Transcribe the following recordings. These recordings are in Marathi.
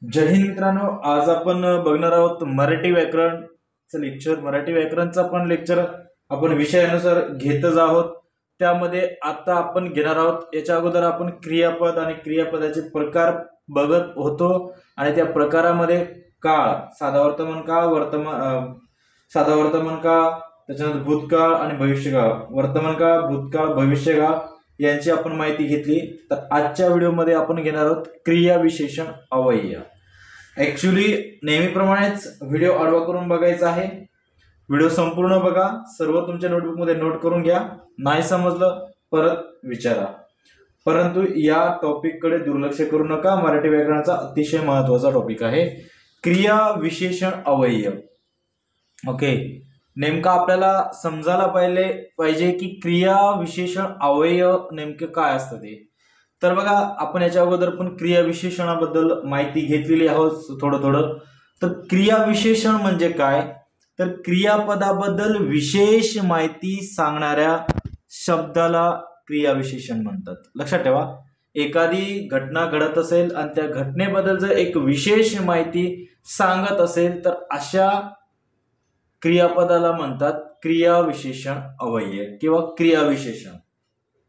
जय हिंद मित्रांनो, आज आपण बघणार आहोत मराठी व्याकरणचं लेक्चर. मराठी व्याकरणचा पण लेक्चर आपण विषयानुसार घेतच आहोत. त्यामध्ये आता आपण घेणार आहोत. याच्या अगोदर आपण क्रियापद आणि क्रियापदाचे प्रकार बघत होतो आणि त्या प्रकारामध्ये काळ, साधा वर्तमान काळ, साधा वर्तमान काळ, त्याच्यानंतर भूतकाळ आणि भविष्यकाळ. वर्तमान काळ, भूतकाळ, भविष्यकाळ यांची आपण माहिती घेतली. तर आजच्या व्हिडिओमध्ये आपण घेणार आहोत क्रिया विशेषण अव्यय. ऍक्च्युली नेहमीप्रमाणेच व्हिडिओ आडवा करून बघायचा आहे. व्हिडिओ संपूर्ण बघा, सर्व तुमच्या नोटबुक मध्ये नोट करून घ्या. नाही समजलं परत विचारा, परंतु या टॉपिक कडे दुर्लक्ष करू नका. मराठी व्याकरणाचा अतिशय महत्वाचा टॉपिक आहे क्रिया विशेषण अव्यय. ओके, नेमका आपल्याला समजायला पाहिजे की क्रिया विशेषण अव्यय नेमके काय असतं ते. तर बघा, आपण याच्या अगोदर पण क्रिया विशेषणाबद्दल माहिती घेतलेली आहोत थोडं. तर क्रिया विशेषण म्हणजे काय, तर क्रियापदाबद्दल विशेष माहिती सांगणाऱ्या शब्दाला क्रिया विशेषण म्हणतात. लक्षात ठेवा, एखादी घटना घडत असेल आणि त्या घटनेबद्दल जर एक विशेष माहिती सांगत असेल तर अशा क्रियापदाला म्हणतात क्रिया विशेषण अव्यय किंवा क्रिया विशेषण.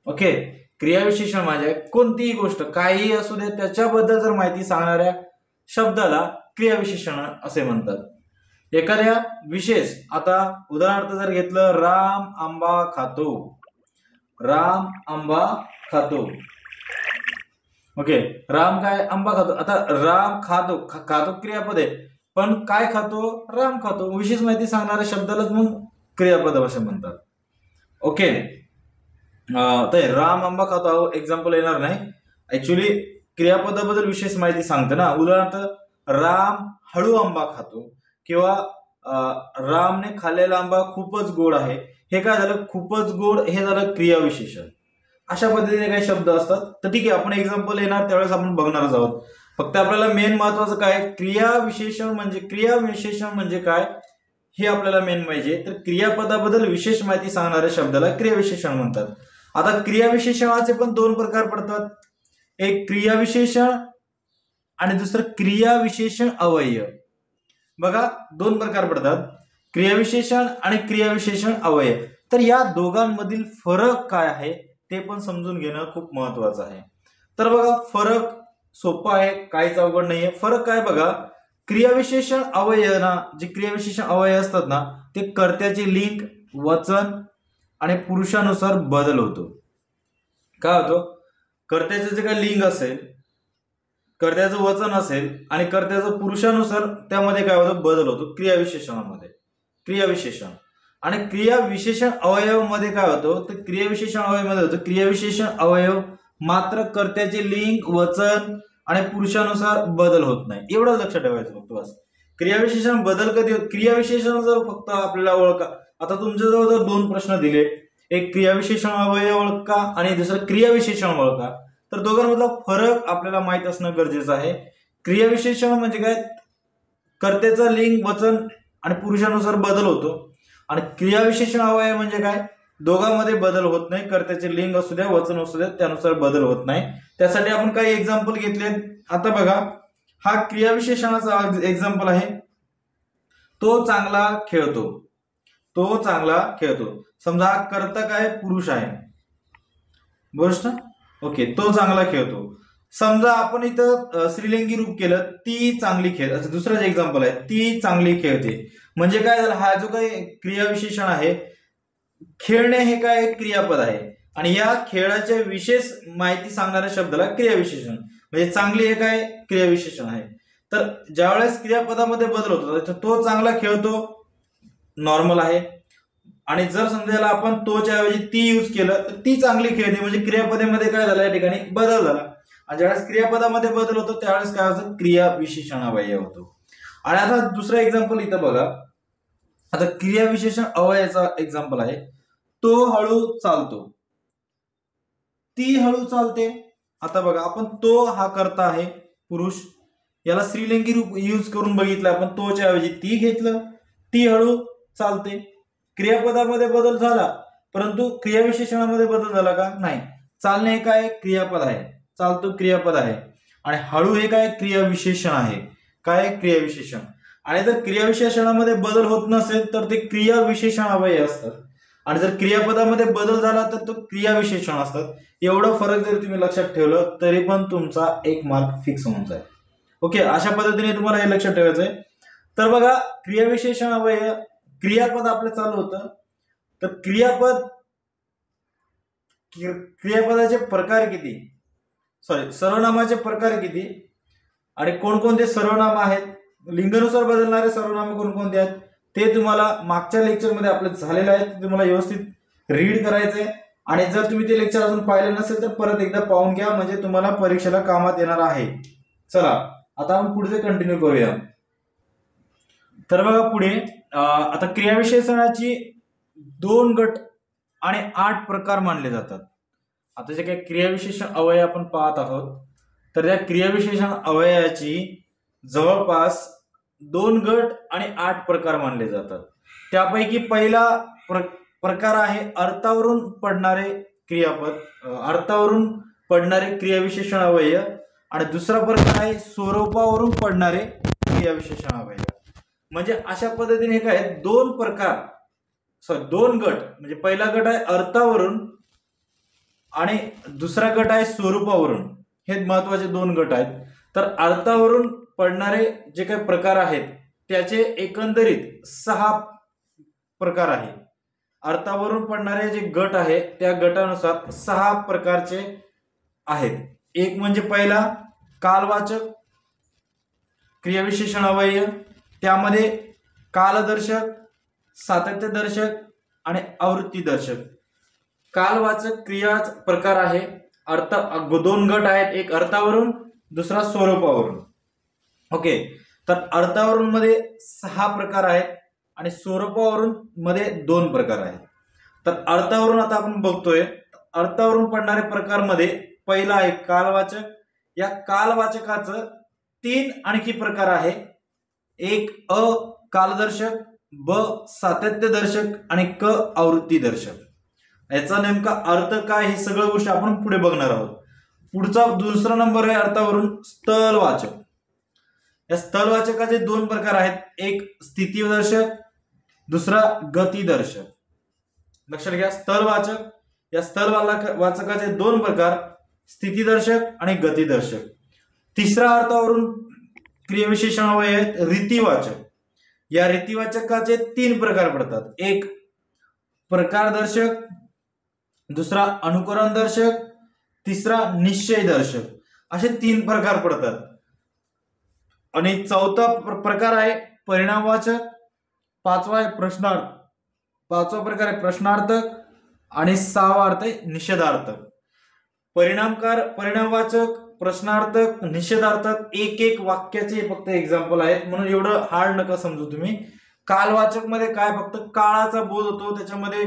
ओके, क्रिया विशेषण म्हणजे कोणतीही गोष्ट काहीही असू दे त्याच्याबद्दल जर माहिती सांगणाऱ्या शब्दाला क्रिया विशेषण असे म्हणतात. एखाद्या विशेष, आता उदाहरणार्थ जर घेतलं, राम आंबा खातो. राम आंबा खातो. ओके, राम काय आंबा खातो. आता राम खातो, खातो क्रियापद आहे, पण काय खातो, राम खातो. विशेष माहिती सांगणाऱ्या शब्दालाच मग क्रियापद असे म्हणतात. ओके, तर राम आंबा खातो एक्झाम्पल येणार नाही. ऍक्च्युली क्रियापदाबद्दल विशेष माहिती सांगते ना. उदाहरणार्थ, राम हळू आंबा खातो किंवा रामने खाल्लेला आंबा खूपच गोड आहे. हे काय झालं, खूपच गोड हे झालं क्रिया विशेषण. अशा पद्धतीने काही शब्द असतात. तर ठीक आहे, आपण एक्झाम्पल येणार त्यावेळेस आपण बघणारच आहोत. फक्त आपल्याला मेन महत्वाचं काय, क्रिया विशेषण म्हणजे काय हे आपल्याला मेन पाहिजे. तर क्रियापदाबद्दल विशेष माहिती सांगणाऱ्या शब्दाला क्रिया विशेषण म्हणतात. आता क्रिया विशेषणाचे पण दोन प्रकार पडतात. एक क्रिया विशेषण आणि दुसरं क्रिया विशेषण अव्यय. बघा, दोन प्रकार पडतात, क्रिया विशेषण आणि क्रिया विशेषण अव्यय. तर या दोघांमधील फरक काय आहे ते पण समजून घेणं खूप महत्वाचं आहे. तर बघा, फरक सोपा आहे, काहीच अवघड नाहीये. फरक काय बघा, क्रियाविशेषण अव्यय ना, जे क्रियाविशेषण अव्यय असतात ना, ते कर्त्याचे लिंग, वचन आणि पुरुषानुसार बदल होतो. काय होतो, कर्त्याचे जे काही लिंग असेल, कर्त्याचं वचन असेल आणि कर्त्याचं पुरुषानुसार त्यामध्ये काय होतं, बदल होतो क्रियाविशेषणामध्ये. क्रियाविशेषण आणि क्रियाविशेषण अवयव मध्ये काय होतं, तर क्रियाविशेषण अवयव मध्ये होतं क्रियाविशेषण अवयव मात्र कर्त्याचे लिंग, वचन आणि पुरुषानुसार बदल होत नाही. एवढं लक्षात ठेवायचं फक्त बस. क्रियाविशेषण बदल कधी होत, क्रियाविशेषण जर फक्त आपल्याला ओळखा. आता तुमच्याजवळ जर दोन प्रश्न दिले, एक क्रियाविशेषण अवयव ओळखा आणि दुसरं क्रियाविशेषण ओळखा, तर दोघांमधला फरक आपल्याला माहित असणं गरजेचं आहे. क्रियाविशेषण म्हणजे काय, कर्त्याचा लिंग, वचन आणि पुरुषानुसार बदल होतो. आणि क्रियाविशेषण अव्यय म्हणजे काय, दोघांमध्ये बदल होत नाही. कर्त्याचे लिंग असू द्या, वचन असू द्या, त्यानुसार बदल होत नाही. त्यासाठी आपण काही एक्झाम्पल घेतले. आता बघा, हा क्रियाविशेषणाचा एक्झाम्पल आहे, तो चांगला खेळतो. तो चांगला खेळतो. समजा हा कर्ता काय, पुरुष आहे, गोष्ट. ओके, तो चांगला खेळतो. समजा आपण इथं स्त्रीलिंगी रूप केलं, ती चांगली खेळ. दुसरंच एक्झाम्पल आहे, ती चांगली खेळते. म्हणजे काय झालं, हा जो काही क्रियाविशेषण आहे, खेळणे हे काय एक क्रियापद आहे आणि या खेळाच्या विशेष माहिती सांगणाऱ्या शब्दाला क्रियाविशेषण, म्हणजे चांगली हे काय क्रियाविशेषण आहे. तर ज्यावेळेस क्रियापदामध्ये बदल होतो, तो चांगला खेळतो नॉर्मल आहे, आणि जर समजा याला आपण तोच्या ऐवजी ती यूज केलं तर ती चांगली खेळते, म्हणजे क्रियापदामध्ये काय झालं, या ठिकाणी बदल झाला. आणि ज्यावेळेस क्रियापदामध्ये बदल होतो त्यावेळेस काय होतं, क्रिया विशेषण अव्यय होतो. आणि आता दुसरं एक्झाम्पल इथं बघा. आता क्रिया विशेषण अव्ययाचा एक्झाम्पल आहे, तो हळू चालतो, ती हळू चालते. आता बघा, आपण तो हा करता आहे पुरुष, याला स्त्रीलिंगी रूप यूज करून बघितलं आपण, तोच्या ऐवजी ती घेतलं, ती हळू चालते. क्रियापदामध्ये बदल झाला, परंतु क्रियाविशेषणामध्ये बदल झाला का, नाही. चालणे हे काय क्रियापद आहे, चालतो क्रियापद आहे. आणि हळू हे काय क्रियाविशेषण आहे. काय क्रियाविशेषण. आणि जर क्रियाविशेषणामध्ये बदल होत नसेल तर ते क्रियाविशेषण अव्यय असतात. आणि जर क्रियापदामध्ये बदल झाला तर तो क्रियाविशेषण असतात. एवढा फरक जर तुम्ही लक्षात ठेवलं तरी पण तुमचा 1 मार्क फिक्स होऊन जाईल. ओके, अशा पद्धतीने तुम्हाला हे लक्षात ठेवायचं आहे. तर बघा, क्रियाविशेषण अव्यय, क्रियापद आपलं चालू होतं. तर क्रियापदाचे प्रकार किती, सर्वनामाचे प्रकार किती आणि कोणकोणते सर्वनाम आहेत, लिंगानुसार बदलणारे सर्वनाम कोणकोणते आहेत ते तुम्हाला मागच्या लेक्चरमध्ये आपलं झालेलं आहे. तुम्हाला व्यवस्थित रीड करायचंय. आणि जर तुम्ही ते लेक्चर अजून पाहिलं नसेल तर परत एकदा पाहून घ्या, म्हणजे तुम्हाला परीक्षेला कामात येणार आहे. चला आता आपण पुढचे कंटिन्यू करूया. तर बघा पुढे आता क्रियाविशेषणाची 2 गट आणि 8 प्रकार मानले जातात. आता जे काही क्रियाविशेषण अव्यय आपण पाहत आहोत तर त्या क्रियाविशेषण अव्ययाची जवळपास 2 गट आणि 8 प्रकार मानले जातात. त्यापैकी पहिला प्रकार आहे अर्थावरून पडणारे क्रियापद, अर्थावरून पडणारे क्रियाविशेषण अव्यय. आणि दुसरा प्रकार आहे स्वरूपावरून पडणारे क्रियाविशेषण अव्यय. म्हणजे अशा पद्धतीने काय 2 प्रकार, 2 गट, म्हणजे पहिला गट आहे अर्थावरून आणि दुसरा गट आहे स्वरूपावरून. हे महत्वाचे 2 गट आहेत. तर अर्थावरून पडणारे जे काही प्रकार आहेत त्याचे एकंदरीत 6 प्रकार आहे. अर्थावरून पडणारे जे गट आहे त्या गटानुसार 6 प्रकारचे आहेत. एक म्हणजे पहिला कालवाचक क्रियाविशेषण अव्यय. त्यामध्ये कालदर्शक, सातत्यदर्शक आणि आवृत्तीदर्शक. कालवाचक क्रिया प्रकार आहे. 2 गट आहेत, एक अर्थावरून दुसरा स्वरूपावरून. ओके, तर अर्थावरून मध्ये 6 प्रकार आहेत आणि स्वरूपावरून मध्ये 2 प्रकार आहेत. तर अर्थावरून आता आपण बघतोय. अर्थावरून पडणारे प्रकार मध्ये पहिला आहे कालवाचक. या कालवाचकाचं 3 आणखी प्रकार आहे. एक अ कालदर्शक, ब सातत्यदर्शक आणि क आवृत्तीदर्शक. याचा नेमका अर्थ काय हे सगळं गोष्टी आपण पुढे बघणार आहोत. पुढचा दुसरा नंबर आहे अर्थावरून स्थलवाचक. या स्थलवाचकाचे 2 प्रकार आहेत. एक स्थितीदर्शक, दुसरा गतिदर्शक. लक्षात घ्या, स्थलवाचक, या स्थलवाचकाचे 2 प्रकार, स्थितीदर्शक आणि गतिदर्शक. तिसरा अर्थावरून क्रियाविशेषण अव्यय आहेत रीतिवाचक. या रीतिवाचकाचे 3 प्रकार पडतात. एक प्रकारदर्शक, दुसरा अनुकरणदर्शक, तिसरा निश्चयदर्शक. असे 3 प्रकार पडतात. आणि चौथा प्रकार आहे परिणामवाचक. पाचवा प्रकार आहे प्रश्नार्थक आणि 6वा अर्थ आहे निषेधार्थक. परिणामवाचक, प्रश्नार्थक, निषेधार्थक एक वाक्याचे फक्त एक्झाम्पल आहेत, म्हणून एवढं हार्ड नका समजू तुम्ही. कालवाचक मध्ये काय फक्त काळाचा बोध होतो. त्याच्यामध्ये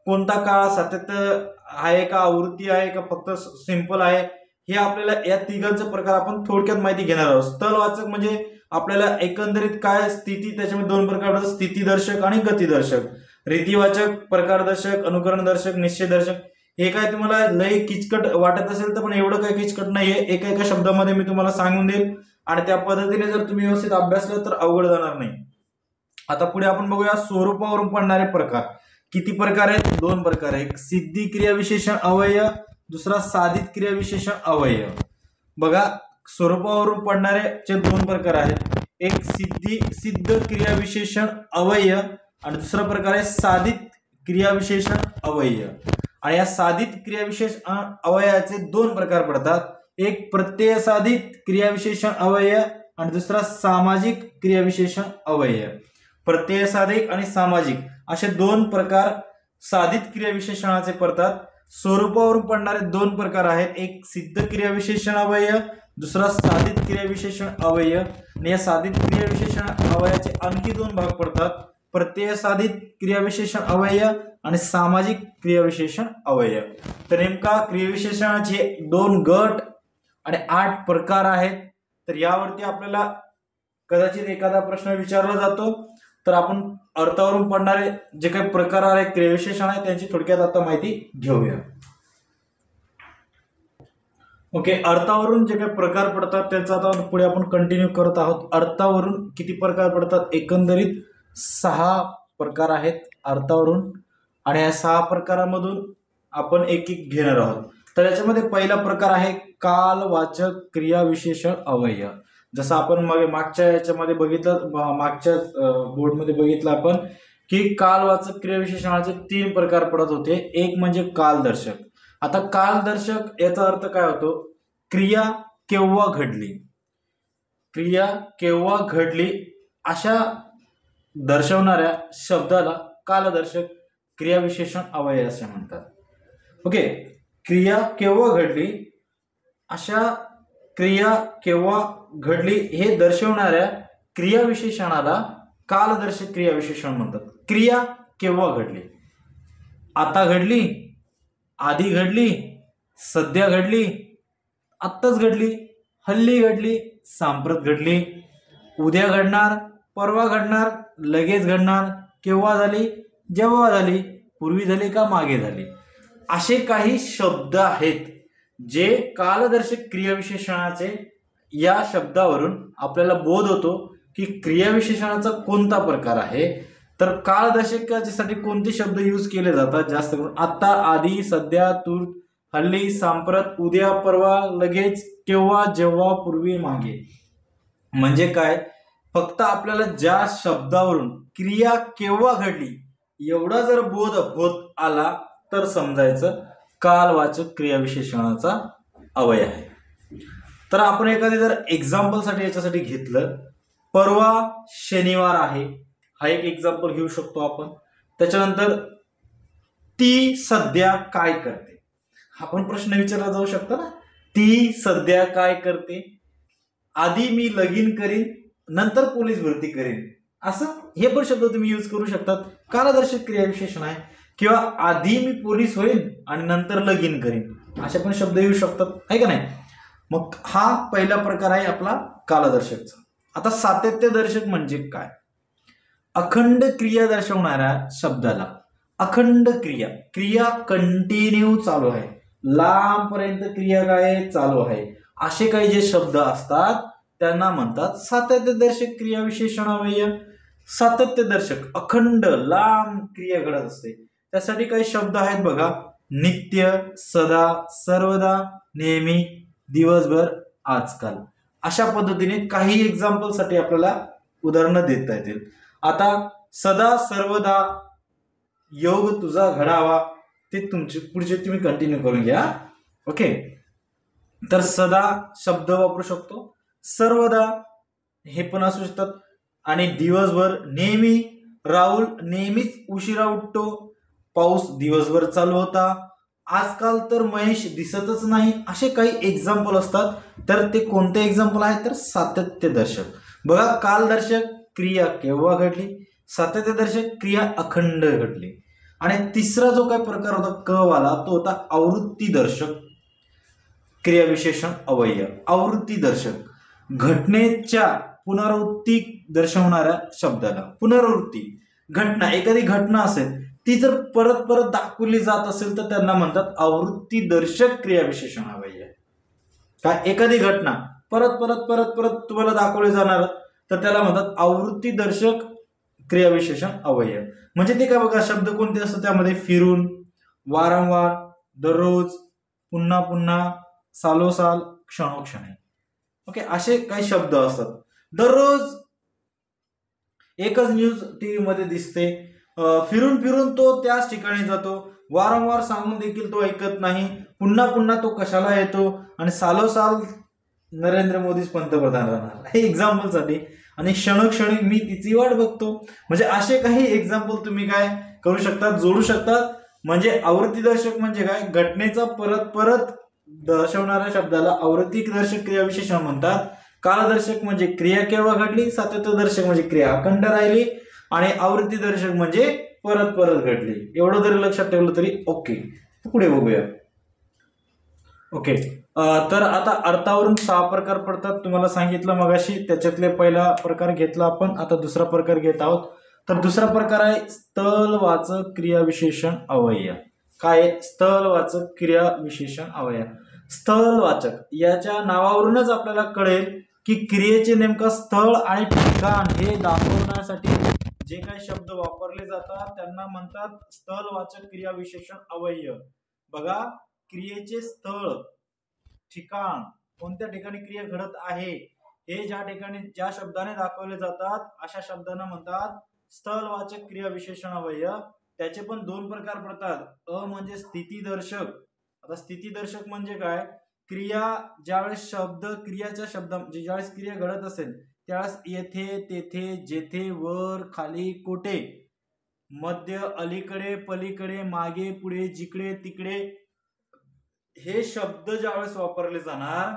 कोणता काळ, सातत्य आहे का, आवृत्ती आहे का, फक्त सिंपल आहे, हे आपल्याला या तिघांचे प्रकार आपण थोडक्यात माहिती घेणार आहोत. स्थलवाचक म्हणजे आपल्याला एकंदरीत काय स्थिती, त्याच्यामध्ये 2 प्रकार पडतात, स्थितीदर्शक आणि गतिदर्शक. रीतिवाचक, प्रकारदर्शक, अनुकरणदर्शक, निश्चयदर्शक. हे काय तुम्हाला लय किचकट वाटत असेल तर पण एवढं काही किचकट नाहीये. एका शब्दामध्ये मी तुम्हाला सांगून देईल आणि त्या पद्धतीने जर तुम्ही व्यवस्थित अभ्यासलं तर अवघड जाणार नाही. आता पुढे आपण बघूया स्वरूपावरून पडणारे प्रकार. किती प्रकार आहेत? 2 प्रकार आहेत. एक सिद्धी क्रियाविशेषण अव्यय, दुसरा साधित क्रियाविशेषण अव्यय. बघा, स्वरूपावरून पडणारे 2 प्रकार आहेत. एक सिद्ध क्रियाविशेषण अव्यय आणि दुसरा प्रकार आहे साधित क्रियाविशेषण अव्यय. आणि या साधित क्रियाविशेषण अव्ययाचे 2 प्रकार पडतात. एक प्रत्यय साधित क्रियाविशेषण अव्यय आणि दुसरा सामाजिक क्रियाविशेषण अव्यय. प्रत्यय साधित आणि सामाजिक असे 2 प्रकार साधित क्रियाविशेषणाचे पडतात. स्वरूपावरून पडणारे 2 प्रकार आहेत. एक सिद्ध क्रियाविशेषण अव्यय, दुसरा साधित क्रियाविशेषण अव्यय. आणि या साधित क्रियाविशेषण अव्ययाचे आणखी 2 भाग पडतात. प्रत्यय साधित क्रियाविशेषण अव्यय आणि सामाजिक क्रियाविशेषण अव्यय. तर नेमका क्रियाविशेषणाचे 2 गट आणि 8 प्रकार आहेत. तर यावरती आपल्याला कदाचित एखादा प्रश्न विचारला जातो. तर आपण अर्थावरून पडणारे जे काही प्रकार आहेत, क्रियाविशेषण आहे, त्यांची थोडक्यात आता माहिती घेऊया. ओके, अर्थावरून जे काही प्रकार पडतात त्याचा आता पुढे आपण कंटिन्यू करत आहोत. अर्थावरून किती प्रकार पडतात? एकंदरीत 6 प्रकार आहेत अर्थावरून, आणि या 6 प्रकारामधून आपण एक एक घेणार आहोत. तर याच्यामध्ये पहिला प्रकार आहे कालवाचक क्रियाविशेषण अवयय. जसं आपण मागच्या याच्यामध्ये बघितलं, मागच्या बोर्डमध्ये बघितलं आपण की कालवाचक क्रियाविशेषणाचे 3 प्रकार पडत होते. एक म्हणजे कालदर्शक. आता कालदर्शक याचा अर्थ काय होतो? क्रिया केव्हा घडली, क्रिया केव्हा घडली अशा दर्शवणाऱ्या शब्दाला कालदर्शक क्रियाविशेषण अवयय असे म्हणतात. ओके, क्रिया केव्हा घडली, अशा क्रिया केव्हा घडली हे दर्शवणाऱ्या क्रियाविशेषणाला कालदर्शक क्रियाविशेषण म्हणतात. क्रिया केव्हा घडली? आता घडली, आधी घडली, सध्या घडली, आत्ताच घडली, हल्ली घडली, सांप्रत घडली, उद्या घडणार, परवा घडणार, लगेच घडणार, केव्हा झाली, जेव्हा झाली, पूर्वी झाली का मागे झाली. असे काही शब्द आहेत जे कालदर्शक क्रियाविशेषणाचे. या शब्दावरून आपल्याला बोध होतो की क्रियाविशेषणाचा कोणता प्रकार आहे. तर कालदर्शकासाठी कोणते शब्द यूज केले जातात? जास्त करून आता, आधी, सध्या, तूर्त, हल्ली, सांप्रत, उद्या, परवा, लगेच, केव्हा, जेव्हा, पूर्वी, मागे. म्हणजे काय? फक्त आपल्याला ज्या शब्दावरून क्रिया केव्हा घडली एवढा जर बोध होत आला तर समजायचं कालवाचक क्रियाविशेषणाचा अवयय आहे. तर आपण एखादी जर एक्झाम्पलसाठी याच्यासाठी घेतलं, परवा शनिवार आहे, हा एक एक्झाम्पल घेऊ शकतो आपण. त्याच्यानंतर ती सध्या काय करते, हा पण प्रश्न विचारला जाऊ शकतो ना. ती सध्या काय करते? आधी मी लगीन करीन, नंतर पोलीस भरती करीन, असं हे पण शब्द तुम्ही यूज करू शकतात. कालदर्शक क्रियाविशेषण आहे. किंवा आधी मी पोलीस होईन आणि नंतर लगीन करीन, असे पण शब्द येऊ शकतात, आहे का नाही. मग हा पहिला प्रकार आहे आपला कालदर्शकचा. आता सातत्यदर्शक म्हणजे काय? अखंड क्रिया दर्शवणाऱ्या शब्दाला अखंड क्रिया, क्रिया कंटिन्यू चालू आहे, लांबपर्यंत क्रिया काय चालू आहे, असे काही जे शब्द असतात त्यांना म्हणतात सातत्यदर्शक क्रियाविशेषण अवयय. सातत्यदर्शक, अखंड लांब क्रिया घडत असते, त्यासाठी काही शब्द आहेत बघा. नित्य, सदा, सर्वदा, नेहमी, दिवसभर, आजकाल. अशा पद्धतीने काही एक्झाम्पल साठी आपल्याला उदाहरणं देता येतील. आता सदा सर्वदा योग तुझा घडावा, ते तुमचे पुढचे तुम्ही कंटिन्यू करून घ्या. ओके, तर सदा शब्द वापरू शकतो, सर्वदा हे पण असू शकतात, आणि दिवसभर नेहमी. राहुल नेहमीच उशिरा उठतो, पाऊस दिवसभर चालू होता, आजकाल तर महेश दिसतच नाही. असे काही एक्झाम्पल असतात. तर ते कोणते एक्झाम्पल आहेत? तर सातत्यदर्शक. बघा, कालदर्शक क्रिया केव्हा घडली, सातत्यदर्शक क्रिया अखंड घडली. आणि तिसरा जो काही प्रकार होता क वाला, तो होता आवृत्तीदर्शक क्रियाविशेषण अवयय. आवृत्तीदर्शक, घटनेच्या पुनरावृत्ती दर्शवणाऱ्या शब्दाला. पुनरावृत्ती, घटना, एखादी घटना असेल ती जर परत परत दाखवली जात असेल तर त्यांना म्हणतात आवृत्तीदर्शक क्रियाविशेषण अवयय. काय? एखादी घटना परत परत परत परत तुम्हाला दाखवली जाणार तर त्याला म्हणतात आवृत्तीदर्शक क्रियाविशेषण अवयय. म्हणजे ते काय बघा, शब्द कोणते असतात त्यामध्ये? फिरून, वारंवार, दररोज, पुन्हा पुन्हा, सालोसाल, क्षणोक्षणी. ओके, असे काही शब्द असतात. दररोज एकच न्यूज टीव्ही मध्ये दिसते, फिरून फिरून तो त्याच ठिकाणी जातो, वारंवार सांगून देखील तो ऐकत नाही, पुन्हा पुन्हा तो कशाला येतो, आणि सालोसाल नरेंद्र मोदीच पंतप्रधान राहणार, हे एक्झाम्पल साठी. आणि क्षणोक्षणी मी तिची वाट बघतो. म्हणजे असे काही एक्झाम्पल तुम्ही काय करू शकतात, जोडू शकतात. म्हणजे आवृत्तीदर्शक म्हणजे काय? घटनेचा परत परत दर्शवणाऱ्या शब्दाला आवृत्तीदर्शक क्रियाविशेषण म्हणतात. कालदर्शक म्हणजे क्रिया केव्हा घडली, सातत्यदर्शक म्हणजे क्रिया अखंड राहिली, आणि आवृत्तीदर्शक म्हणजे परत परत घडली. एवढं जरी लक्षात ठेवलं तरी ओके. पुढे बघूया. ओके, तर आता अर्थावरून 6 प्रकार पडतात, तुम्हाला सांगितलं मगाशी. त्याच्यातले पहिला प्रकार घेतला आपण, आता दुसरा प्रकार घेत आहोत. तर दुसरा प्रकार आहे स्थलवाचक क्रियाविशेषण अवयय. काय? स्थलवाचक क्रियाविशेषण अवयय. स्थळवाचक याच्या नावावरूनच आपल्याला कळेल की क्रियेचे नेमकं स्थळ आणि ठिकाण हे दाखवण्यासाठी जे काही शब्द वापरले जातात त्यांना म्हणतात स्थळवाचक क्रियाविशेषण अवयव. बघा, क्रियेचे स्थळ, ठिकाण, कोणत्या ठिकाणी क्रिया घडत आहे हे ज्या ठिकाणी ज्या शब्दाने दाखवले जातात अशा शब्दांना म्हणतात स्थळवाचक क्रियाविशेषण अवयव. त्याचे पण दोन प्रकार पडतात. अ म्हणजे स्थितीदर्शक. आता स्थितीदर्शक म्हणजे काय? क्रिया ज्यावेळेस शब्द क्रियाच्या शब्द म्हणजे ज्यावेळेस क्रिया घडत असेल त्यावेळेस येथे, तेथे, जेथे, वर, खाली, कोठे, मध्य, अलीकडे, पलीकडे, मागे, पुढे, जिकडे, तिकडे हे शब्द ज्यावेळेस वापरले जाणार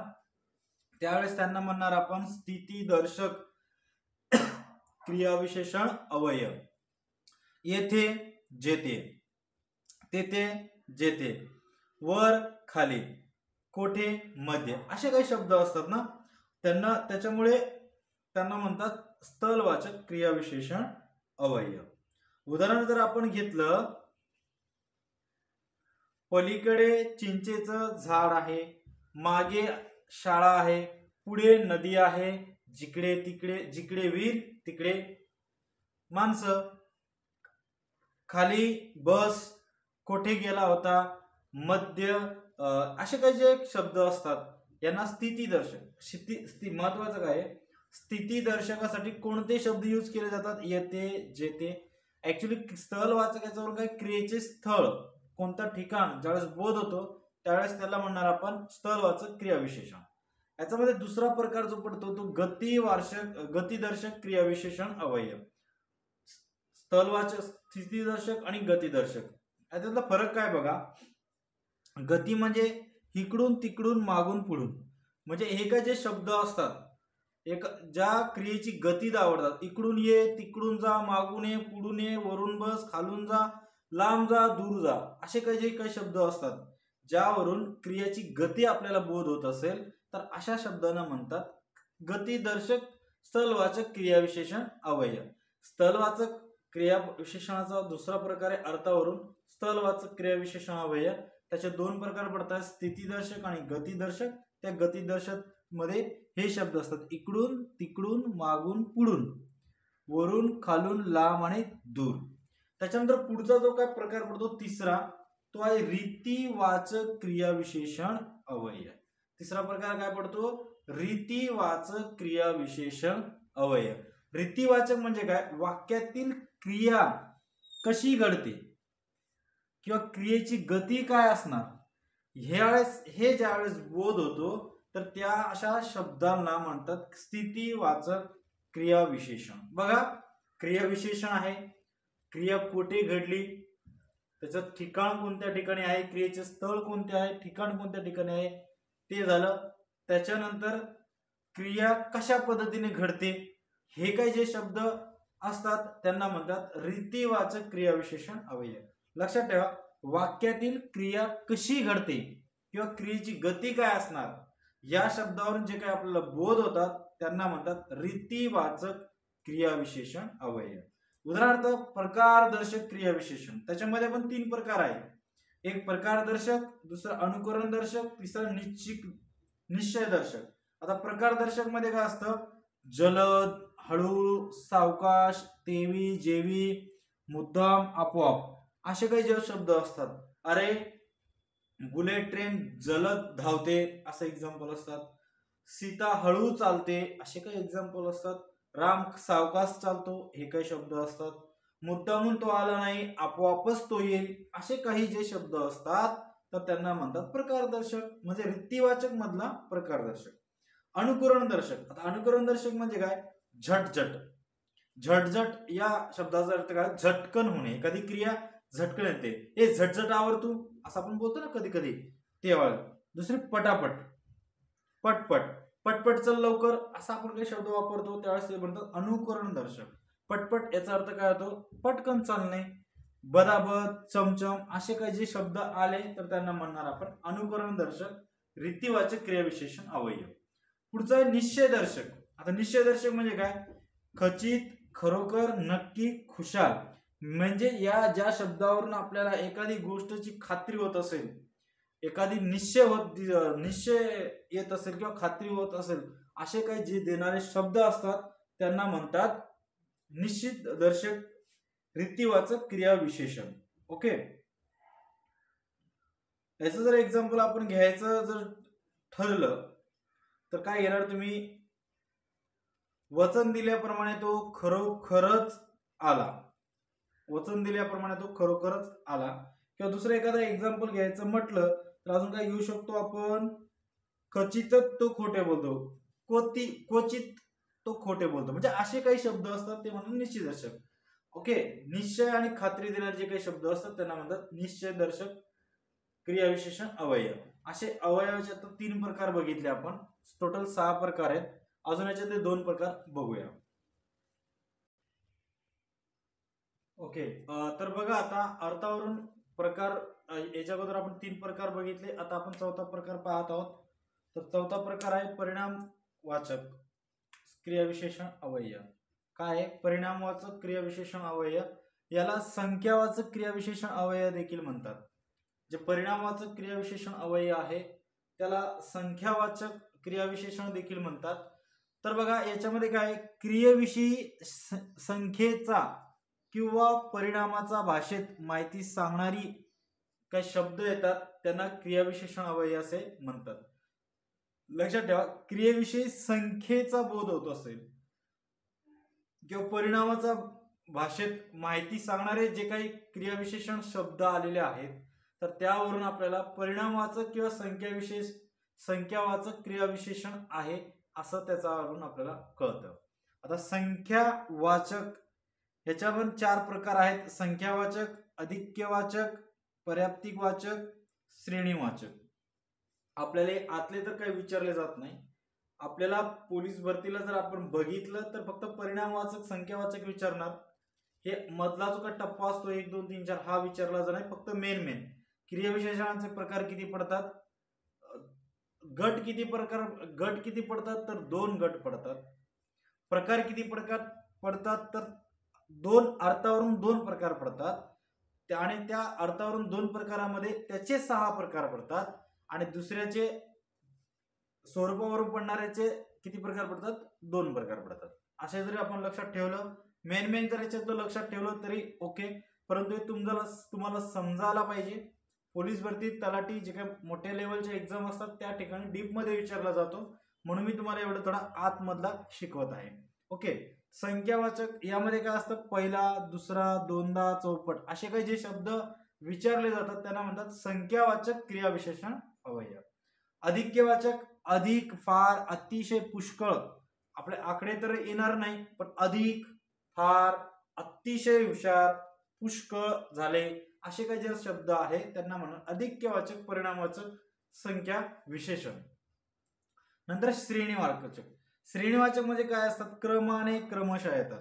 त्यावेळेस त्यांना म्हणणार आपण स्थितीदर्शक क्रियाविशेषण अवयव. येथे, जेथे, तेथे, जेथे, वर, खाली, कोठे, मध्ये असे काही शब्द असतात ना, त्याच्यामुळे त्यांना म्हणतात स्थळवाचक क्रियाविशेषण अवयव. उदाहरण जर आपण घेतलं, पलीकडे चिंचेचं झाड आहे, मागे शाळा आहे, पुढे नदी आहे, जिकडे तिकडे, जिकडे विहीर तिकडे माणसं, खाली बस, कोठे गेला होता, मध्य, असे काही जे शब्द असतात यांना स्थितीदर्शक. महत्वाचं काय आहे, स्थितीदर्शकासाठी कोणते शब्द यूज केले जातात? येथे, जेथे. ऍक्च्युली स्थळवाचक याच्यावरून काय, क्रियेचे स्थळ, कोणतं ठिकाण ज्यावेळेस बोध होतो त्यावेळेस त्याला म्हणणार आपण स्थळवाचक क्रियाविशेषण. याच्यामध्ये दुसरा प्रकार जो पडतो तो गतिदर्शक क्रियाविशेषण अवयव. स्थळवाचक, स्थितीदर्शक आणि गतिदर्शक याच्यातला फरक काय बघा. गती म्हणजे इकडून तिकडून मागून पुढून, म्हणजे हे काय जे शब्द असतात एक ज्या क्रियेची गती दावडतात, इकडून ये, तिकडून जा, मागून ये, पुढून ये, वरून बस, खालून जा, लांब जा, दूर जा, असे काही जे काही शब्द असतात ज्यावरून क्रियेची गती आपल्याला बोध होत असेल तर अशा शब्दांना म्हणतात गतिदर्शक स्थळवाचक क्रियाविशेषण अवयव. स्थळवाचक क्रियाविशेषणाचा दुसरा प्रकार आहे अर्थावरून स्थळवाचक क्रियाविशेषण अवयव. त्याचे दोन प्रकार पडतात, स्थितीदर्शक आणि गतिदर्शक. त्या गतिदर्शक मध्ये हे शब्द असतात इकडून, तिकडून, मागून, पुढून, वरून, खालून, लांब आणि दूर. त्याच्यानंतर पुढचा जो काय प्रकार पडतो तिसरा, तो आहे रीतिवाचक क्रियाविशेषण अवयव. तिसरा प्रकार काय पडतो? रीतिवाचक क्रियाविशेषण अवयव. रीतिवाचक म्हणजे काय? वाक्यातील क्रिया कशी घडते किंवा क्रियेची गती काय असणार हे ज्यावेळेस बोध होतो तर त्या अशा शब्दांना म्हणतात स्थितीवाचक क्रियाविशेषण. बघा, क्रियाविशेषण आहे, क्रिया कुठे घडली, त्याचं ठिकाण कोणत्या ठिकाणी आहे, क्रियेचे स्थळ कोणते आहे, ठिकाण कोणत्या ठिकाणी आहे ते झालं. त्याच्यानंतर क्रिया कशा पद्धतीने घडते हे काही जे शब्द असतात त्यांना म्हणतात रीतिवाचक क्रियाविशेषण अवयव. लक्षात ठेवा, वाक्यातील क्रिया कशी घडते किंवा क्रियेची गती काय असणार या शब्दावरून जे काही आपल्याला बोध होतात त्यांना म्हणतात रीतिवाचक क्रियाविशेषण अवयव. उदाहरणार्थ प्रकारदर्शक क्रियाविशेषण, त्याच्यामध्ये पण तीन प्रकार आहे. एक प्रकारदर्शक, दुसरा अनुकरणदर्शक, तिसरा निश्चयदर्शक. आता प्रकारदर्शक मध्ये काय असतं? जलद, हळू, सावकाश, तेवी, जेवी, मुद्दाम, आपोआप असे काही जे शब्द असतात. अरे बुलेट ट्रेन जलद धावते असे एक्झाम्पल असतात. सीता हळू चालते असे काही एक्झाम्पल असतात. राम सावकाश चालतो हे काही शब्द असतात. मुद्दामून तो आला नाही, आपोआपच तो येईल असे काही जे शब्द असतात तर त्यांना म्हणतात प्रकारदर्शक, म्हणजे रीतिवाचक मधला प्रकारदर्शक. अनुकरणदर्शक, आता अनुकरणदर्शक म्हणजे काय? झटझट. झटझट या शब्दाचा अर्थ काय? झटकन होणे, एखादी क्रिया झटकन येते, हे झटझट आवर तू असं आपण बोलतो ना कधी कधी, तेव्हा. दुसरी पटापट, पटपट, पटपट चल लवकर असा आपण काही शब्द वापरतो त्यावेळेस ते म्हणतात अनुकरणदर्शक. पटपट याचा अर्थ काय होतो? पटकन चालणे. बदाबद, चमचम असे काही जे शब्द आले तर त्यांना म्हणणार आपण अनुकरणदर्शक रीतिवाचक क्रियाविशेषण अवयव. पुढचा आहे निश्चयदर्शक. आता निश्चयदर्शक म्हणजे काय? खचित, खरोखर, नक्की, खुशाल. म्हणजे या ज्या शब्दावरून आपल्याला एखादी गोष्टची खात्री होत असेल, एखादी निश्चय येत असेल किंवा खात्री होत असेल असे काही जे देणारे शब्द असतात त्यांना म्हणतात निश्चित दर्शक रीतिवाचक क्रियाविशेषण. ओके, याचं जर एक्झाम्पल आपण घ्यायचं जर ठरलं तर काय घेणार तुम्ही, वचन दिल्याप्रमाणे तो खरोखरच आला, वचन दिल्याप्रमाणे तो खरोखरच आला. किंवा दुसरं एखादं एक्झाम्पल घ्यायचं म्हटलं तर अजून काय घेऊ शकतो आपण, खचितच तो खोटे बोलतो, क्वचित तो खोटे बोलतो. म्हणजे असे काही शब्द असतात ते म्हणून निश्चयदर्शक. ओके, निश्चय आणि खात्री देणारे जे काही शब्द असतात त्यांना म्हणतात निश्चयदर्शक क्रियाविशेषण अवयव. असे अवयवाचे आता 3 प्रकार बघितले आपण, टोटल 6 प्रकार आहेत. अजून याच्यातले 2 प्रकार बघूया. ओके, तर बघा आता अर्थावरून प्रकार, याच्या अगोदर आपण 3 प्रकार बघितले. आता आपण चौथा प्रकार पाहत आहोत. तर चौथा प्रकार आहे परिणामवाचक क्रियाविशेषण अवयव. काय आहे परिणामवाचक क्रियाविशेषण अवयव? याला संख्यावाचक क्रियाविशेषण अवयव देखील म्हणतात. जे परिणामवाचक क्रियाविशेषण अवयव आहे त्याला संख्यावाचक क्रियाविशेषण देखील म्हणतात. तर बघा याच्यामध्ये काय, क्रियेविषयी संख्येचा किंवा परिणामाचा भाषेत माहिती सांगणारी काही शब्द येतात त्यांना क्रियाविशेषण अवयव असे म्हणतात. लक्षात ठेवा, क्रियेविषयी संख्येचा बोध होत असेल किंवा परिणामाचा भाषेत माहिती सांगणारे जे काही क्रियाविशेषण शब्द आलेले आहेत तर त्यावरून आपल्याला परिणामवाचक किंवा संख्यावाचक क्रियाविशेषण आहे असं त्याच्यावरून आपल्याला कळतं. आता संख्यावाचक याच्या पण 4 प्रकार आहेत, संख्यावाचक, अधिक्यवाचक, पर्याप्तिकवाचक, श्रेणीवाचक. आपल्याला आतले तर काही विचारले जात नाही. आपल्याला पोलीस भरतीला जर आपण बघितलं तर फक्त परिणामवाचक, संख्यावाचक विचारणार. हे मधला जो काही टप्पा असतो 1 2 3 4 हा विचारला जाणार. फक्त मेन क्रियाविशेषणाचे प्रकार किती पडतात, गट किती पडतात तर 2 गट पडतात. प्रकार किती पडतात तर 2 अर्थावरून 2 प्रकार पडतात आणि त्या अर्थावरून 2 प्रकारामध्ये त्याचे 6 प्रकार पडतात आणि दुसऱ्याचे स्वरूपावरून पडणाऱ्याचे किती प्रकार पडतात, 2 प्रकार पडतात. असे जरी आपण लक्षात ठेवलं, मेन जर याच्यातलं लक्षात ठेवलं तरी ओके. परंतु तुम्हाला समजायला पाहिजे, पोलीस भरती, तलाठी जे काही मोठ्या लेवलचे एक्झाम असतात त्या ठिकाणी डीप मध्ये विचारला जातो, म्हणून मी तुम्हाला एवढं थोडा आतमधला शिकवत आहे. ओके, संख्यावाचक यामध्ये काय असतं, पहिला, दुसरा, दोनदा, चौपट असे काही जे शब्द विचारले जातात त्यांना म्हणतात संख्यावाचक क्रियाविशेषण अवयव. अधिक्यवाचक, अधिक, फार, अतिशय, पुष्कळ. आपले आकडे तर येणार नाही पण अधिक, फार, अतिशय हुशार, पुष्कळ झाले असे काही जे शब्द आहेत त्यांना म्हणून अधिक्यवाचक, परिणामवाचक, संख्या विशेषण. नंतर श्रेणीवाचक म्हणजे काय असतात, क्रमाने क्रमशः येतात.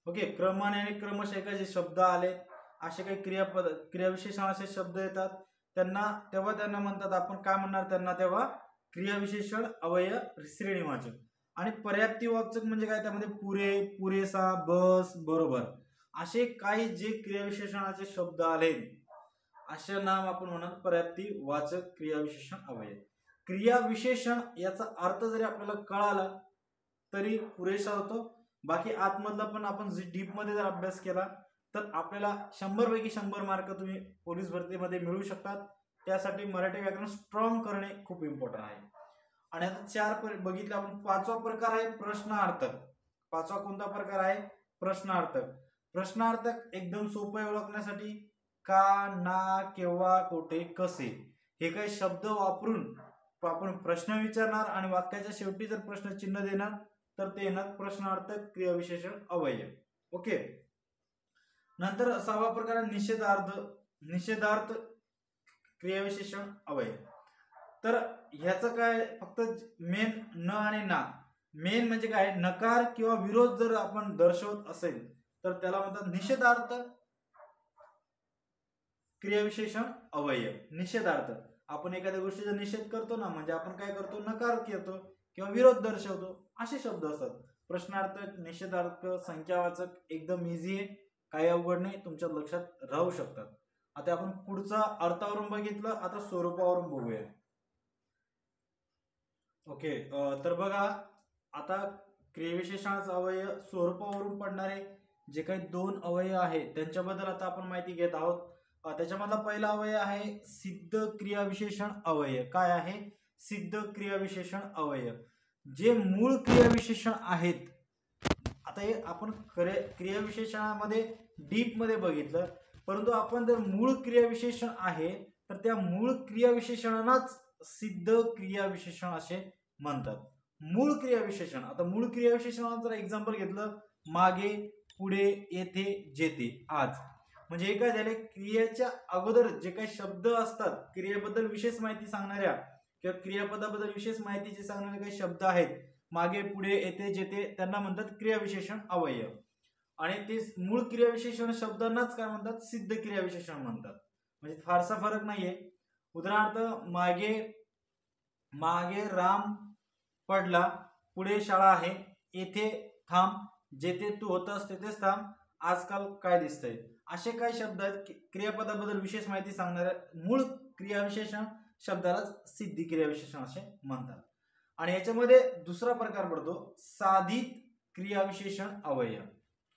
ओके, क्रमाने आणि क्रमशः काही जे शब्द आले असे काही क्रियाविशेषण असे शब्द येतात तेव्हा त्यांना म्हणतात, आपण काय म्हणणार त्यांना तेव्हा, क्रियाविशेषण अवयव श्रेणीवाचक. आणि पर्याप्तिवाचक म्हणजे काय, त्यामध्ये पुरे, पुरेसा, बस, बरोबर असे काही जे क्रियाविशेषणाचे शब्द आले असे नाम आपण म्हणणार पर्याप्तिवाचक क्रियाविशेषण अवयव. क्रियाविशेषण याचा अर्थ जरी आपल्याला कळाला तरी पुरेसा होतो. बाकी आतमधला पण आपण डीप मध्ये जर अभ्यास केला तर आपल्याला 100 पैकी 100 मार्क तुम्ही पोलीस भरतीमध्ये मिळू शकतात. त्यासाठी मराठी व्याकरण स्ट्रॉंग करणे खूप इम्पॉर्टंट आहे. आणि आता 4 बघितले आपण. 5वा प्रकार आहे प्रश्नार्थक. 5वा कोणता प्रकार आहे, प्रश्नार्थक. प्रश्नार्थक एकदम सोपे ओळखण्यासाठी का, ना, केव्हा, कोठे, कसे हे काही शब्द वापरून आपण प्रश्न विचारणार आणि वाक्याच्या शेवटी जर प्रश्न चिन्ह देणार तर ते येणार प्रश्नार्थक क्रियाविशेषण अवयव. ओके, नंतर 6वा प्रकार निषेधार्थ क्रियाविशेषण अवयव. तर ह्याचं काय, फक्त मेन न आणि ना. मेन म्हणजे काय, नकार किंवा विरोध जर आपण दर्शवत असेल तर त्याला म्हणतात निषेधार्थ क्रियाविशेषण अवयव. निषेधार्थ, आपण एखाद्या गोष्टीचा निषेध करतो ना, म्हणजे आपण काय करतो, नकार करतो किंवा विरोध दर्शवतो असे शब्द असतात. प्रश्नार्थक, निषेधार्थ, संख्यावाचक एकदम इझी आहे, काही अवघड नाही, तुमच्या लक्षात राहू शकतात. आता आपण पुढचा अर्थावरून बघितलं, आता स्वरूपावरून बघूया. ओके, तर बघा आता क्रियाविशेषणाचा अवयव स्वरूपावरून पडणारे जे काही दोन अवयव आहेत त्यांच्याबद्दल आता आपण माहिती घेत आहोत. त्याच्यामधला पहिला अवयव आहे सिद्ध क्रियाविशेषण अवयव. काय आहे? सिद्ध क्रियाविशेषण अवयव. जे मूळ क्रियाविशेषण आहेत, आता हे आपण क्रियाविशेषणामध्ये डीप मध्ये बघितलं, परंतु आपण जर मूळ क्रियाविशेषण आहे तर त्या मूळ क्रियाविशेषणांनाच सिद्ध क्रियाविशेषण असे म्हणतात. मूळ क्रियाविशेषण, आता मूळ क्रियाविशेषणाचं जर एक्झाम्पल घेतलं, मागे, पुढे, येथे, जेथे, आज, म्हणजे हे काय झाले, क्रियेच्या अगोदर जे काही शब्द असतात, क्रियेबद्दल विशेष माहिती सांगणाऱ्या किंवा क्रियापदाबद्दल विशेष माहिती जे सांगणारे काही शब्द आहेत, मागे, पुढे, येथे, जेथे, त्यांना म्हणतात क्रियाविशेषण अवयव. आणि ते मूळ क्रियाविशेषण शब्दांनाच काय म्हणतात? सिद्ध क्रियाविशेषण म्हणतात. म्हणजे फारसा फरक नाहीये. उदाहरणार्थ, मागे राम पडला, पुढे शाळा आहे, येथे थांब, जेथे तू होतास तेथेच थांब, आजकाल काय दिसतंय, असे काही शब्द आहेत क्रियापदाबद्दल विशेष माहिती सांगणाऱ्या मूळ क्रियाविशेषण शब्दालाच सिद्धी क्रियाविशेषण असे म्हणतात. आणि याच्यामध्ये दुसरा प्रकार पडतो साधित क्रियाविशेषण अवयव.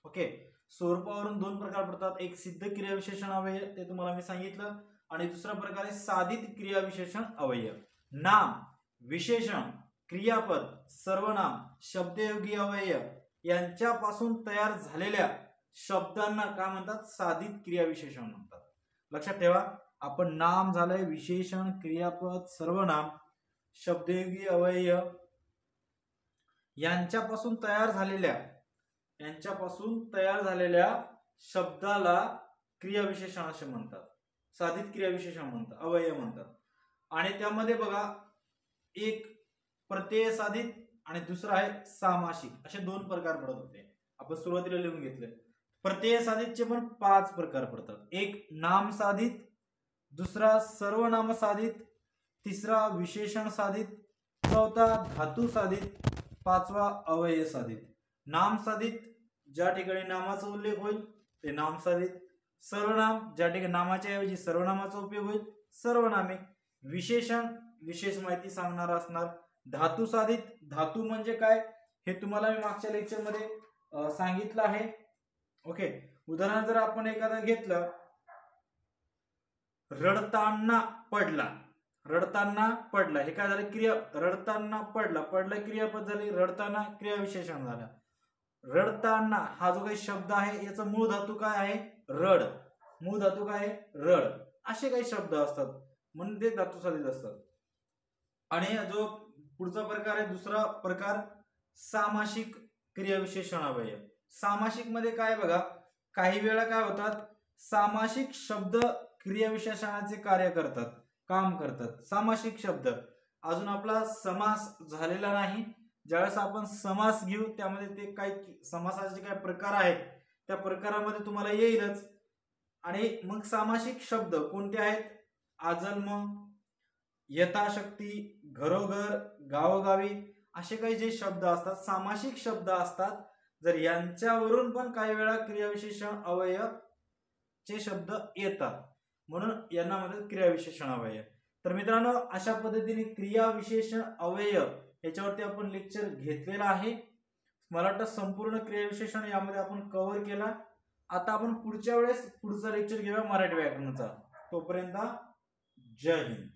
ओके, स्वरूपावरून दोन प्रकार पडतात, एक सिद्ध क्रियाविशेषण अवयव, ते तुम्हाला मी सांगितलं, आणि दुसरा प्रकार आहे साधित क्रियाविशेषण अवयव. नाम, विशेषण, क्रियापद, सर्वनाम, शब्दयोगी अवयव यांच्यापासून तयार झालेल्या शब्दांना काय म्हणतात? साधित क्रियाविशेषण म्हणतात. लक्षात ठेवा, आपण नाम झालंय, विशेषण, क्रियापद, सर्वनाम, शब्दयोगी अवयव यांच्यापासून तयार झालेल्या शब्दाला क्रियाविशेषण असे म्हणतात, साधित क्रियाविशेषण म्हणतात, अवयव म्हणतात. आणि त्यामध्ये बघा, एक प्रत्यय साधित आणि दुसरा आहे सामासिक, असे दोन प्रकार पडत होते. आपण सुरुवातीला लिहून घेतले. प्रत्यय साधितचे पण 5 प्रकार पडतात. एक नाम साधित, दुसरा सर्वनाम साधित, तिसरा विशेषण साधित, चौथा धातू साधित, पाचवा अवयव साधित. नाम साधित, ज्या ठिकाणी नामाचा उल्लेख होईल ते नाम साधित. सर्वनाम, ज्या ठिकाणी नामाच्या ऐवजी सर्वनामाचा उपयोग होईल, सर्वनामे. विशेषण, विशेष माहिती सांगणारा असणार. धातू साधित, धातू म्हणजे काय हे तुम्हाला मी मागच्या लेक्चर मध्ये सांगितलं आहे. ओके, उदाहरण जर आपण एखादं घेतलं, रडताना पडला, रडताना पडला, हे काय झालं? क्रिया. रडताना पडला, पडला क्रियापद झाली, रडताना क्रियाविशेषण झालं. रडताना हा जो काही शब्द आहे याचा मूळ धातू काय आहे? रड. मूळ धातू काय आहे? रड. असे काही शब्द असतात म्हणून ते धातू साधित असतात. आणि जो पुढचा प्रकार आहे, दुसरा प्रकार सामासिक क्रियाविशेषण अवयव. सामासिक मध्ये काय बघा, काही वेळा काय होतात, सामासिक शब्द क्रियाविशेषणाचे कार्य करतात, काम करतात. सामासिक शब्द, अजून आपला समास झालेला नाही, ज्यावेळेस आपण समास घेऊ त्यामध्ये ते काही समासाचे काही प्रकार आहेत त्या प्रकारामध्ये तुम्हाला येईलच. आणि मग सामासिक शब्द कोणते आहेत? आजन्म, यथाशक्ती, घरोघर, गावोगावी, असे काही जे शब्द असतात सामासिक शब्द असतात, जर यांच्यावरून पण काही वेळा क्रियाविशेषण अवयव चे शब्द येतात, म्हणून यांना म्हणतात क्रियाविशेषण अवयव. तर मित्रांनो, अशा पद्धतीने क्रियाविशेषण अवयव याच्यावरती आपण लेक्चर घेतलेला आहे. मला वाटतं संपूर्ण क्रियाविशेषण यामध्ये आपण कव्हर केला. आता आपण पुढच्या वेळेस पुढचा लेक्चर घेऊया मराठी व्याकरणाचा. तोपर्यंत जय हिंद.